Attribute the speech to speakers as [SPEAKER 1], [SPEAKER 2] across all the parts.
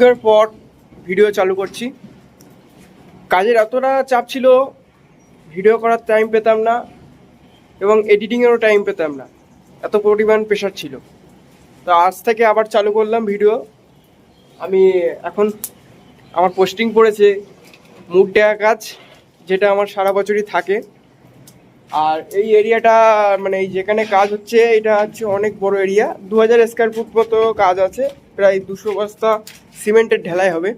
[SPEAKER 1] এর পর ভিডিও চালু করছি। কাজের এতটা চাপ ছিল, ভিডিও করার টাইম পেতাম না এবং এডিটিংয়েরও টাইম পেতাম না, এত পরিমাণ প্রেশার ছিল। তো আজ থেকে আবার চালু করলাম ভিডিও। আমি এখন আমার পোস্টিং পড়েছে মুড দেওয়া কাজ, যেটা আমার সারা বছরই থাকে। আর এই এরিয়াটা মানে এই যেখানে কাজ হচ্ছে এটা হচ্ছে অনেক বড় এরিয়া, 2000 স্কোয়ার ফুট মতো কাজ আছে, প্রায় 200 বস্তা সিমেন্টের ঢালাই হবে।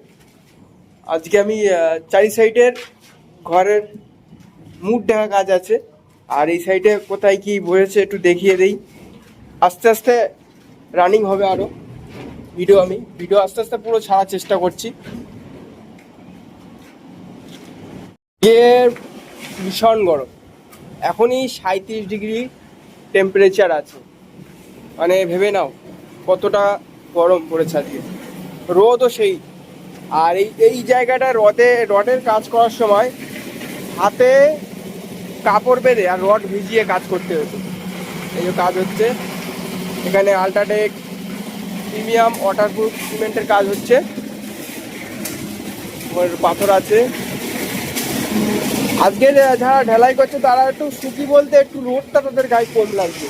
[SPEAKER 1] আজকে আমি 4 সাইডের ঘরের মুড ঢাকা কাজ আছে, আর এই সাইডে কোথায় কি বয়েছে একটু দেখিয়ে দেই। আস্তে আস্তে রানিং হবে আরও ভিডিও আস্তে আস্তে পুরো ছাড়ার চেষ্টা করছি। যে ভীষণ গরম, এখনই 37 ডিগ্রি টেম্পারেচার আছে, মানে ভেবে নাও কতটা গরম পড়েছে আজকে। রোদও সেই। আর এই জায়গাটা রডের কাজ করার সময় হাতে কাপড় বেঁধে আর রড ভিজিয়ে কাজ করতে হতো। এই যে কাজ হচ্ছে এখানে আল্ট্রাটেক প্রিমিয়াম ওয়াটারপ্রুফ সিমেন্টের কাজ হচ্ছে। পাথর আছে। আজকে যারা ঢালাই করছে তারা একটু সুখী বলতে একটু রোদটা তাদের গায়ে কম লাগছে,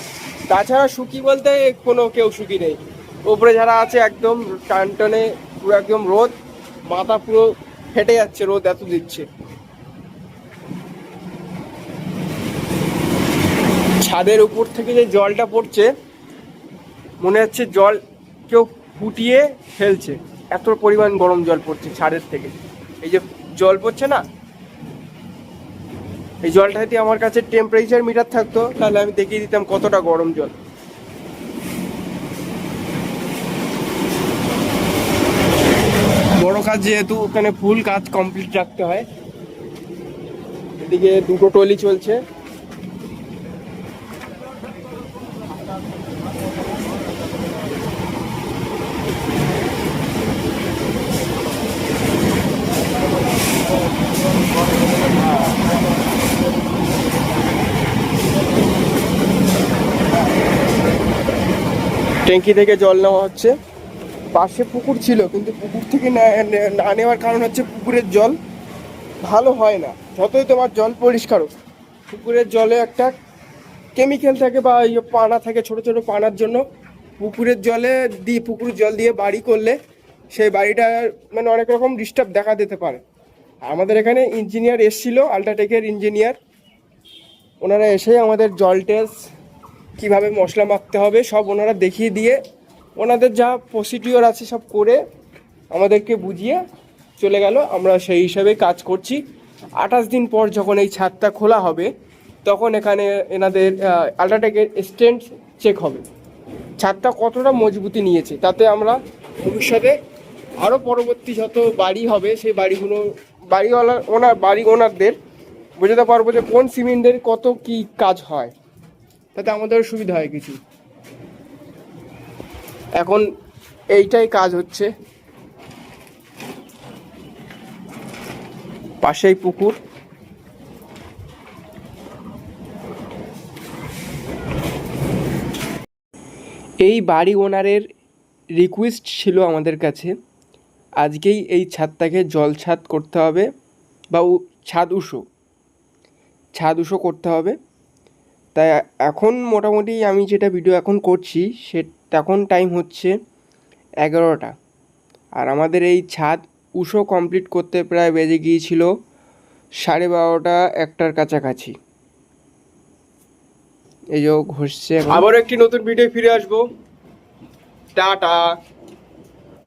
[SPEAKER 1] তাছাড়া সুখী বলতে কোনো কেউ সুখী নেই। ওপরে যারা আছে একদম টানটনে পুরো একদম রোদ, মাথা পুরো ফেটে যাচ্ছে, রোদ এত দিচ্ছে। ছাদের উপর থেকে যে জলটা পড়ছে মনে হচ্ছে জল কেউ ফুটিয়ে ফেলছে, এত পরিমাণ গরম জল পড়ছে ছাদের থেকে। এই যে জল পড়ছে না, এই জলটা যদি আমার কাছে টেম্পারেচার মিটার থাকতো তাহলে আমি দেখিয়ে দিতাম কতটা গরম জল। বড় কাজ যেহেতু ওখানে ফুল কাজ কমপ্লিট রাখতে হয়। এদিকে দুটো টলি চলছে। ট্যাঙ্কি থেকে জল নেওয়া হচ্ছে। পাশে পুকুর ছিল, কিন্তু পুকুর থেকে না নেওয়ার কারণ হচ্ছে পুকুরের জল ভালো হয় না। যতই তোমার জল পরিষ্কার হোক, পুকুরের জলে একটা কেমিক্যাল থাকে বা পানা থাকে, ছোট ছোট পানার জন্য পুকুরের জল দিয়ে বাড়ি করলে সেই বাড়িটা মানে অনেক রকম ডিস্টার্ব দেখা দিতে পারে। আমাদের এখানে ইঞ্জিনিয়ার এসেছিল, আল্ট্রাটেকের ইঞ্জিনিয়ার, ওনারা এসে আমাদের জল টেস্ট কীভাবে মশলা মাখতে হবে সব ওনারা দেখিয়ে দিয়ে ওনাদের যা প্রসিডিওর আছে সব করে আমাদেরকে বুঝিয়ে চলে গেল। আমরা সেই হিসাবে কাজ করছি। 28 দিন পর যখন এই ছাদটা খোলা হবে তখন এখানে এনাদের আল্ট্রাটেকের স্ট্রেন্থ চেক হবে, ছাদটা কতটা মজবুতি নিয়েছে, তাতে আমরা ভবিষ্যতে আরও পরবর্তী যত বাড়ি হবে সেই বাড়ি ওনারদের বোঝাতে পারবো যে কোন সিমেন্টের কত কি কাজ হয়, তাতে আমাদের সুবিধা হয় কিছু। এখন এইটাই কাজ হচ্ছে। পাশেই পুকুর। এই বাড়ি ওনারের রিকোয়েস্ট ছিল আমাদের কাছে, আজকেই এই ছাদটাকে জল ছাদ করতে হবে বা ছাদ উষো করতে হবে। তাই এখন মোটামুটি আমি যেটা ভিডিও এখন করছি এখন টাইম হচ্ছে 11টা, আর আমাদের এই ছাদ উষো কমপ্লিট করতে প্রায় বেজে গিয়েছিল 12:30 1টার কাছাকাছি। এই যে ঘষছে। আবার একটি নতুন ভিডিও ফিরে আসবো। টাটা।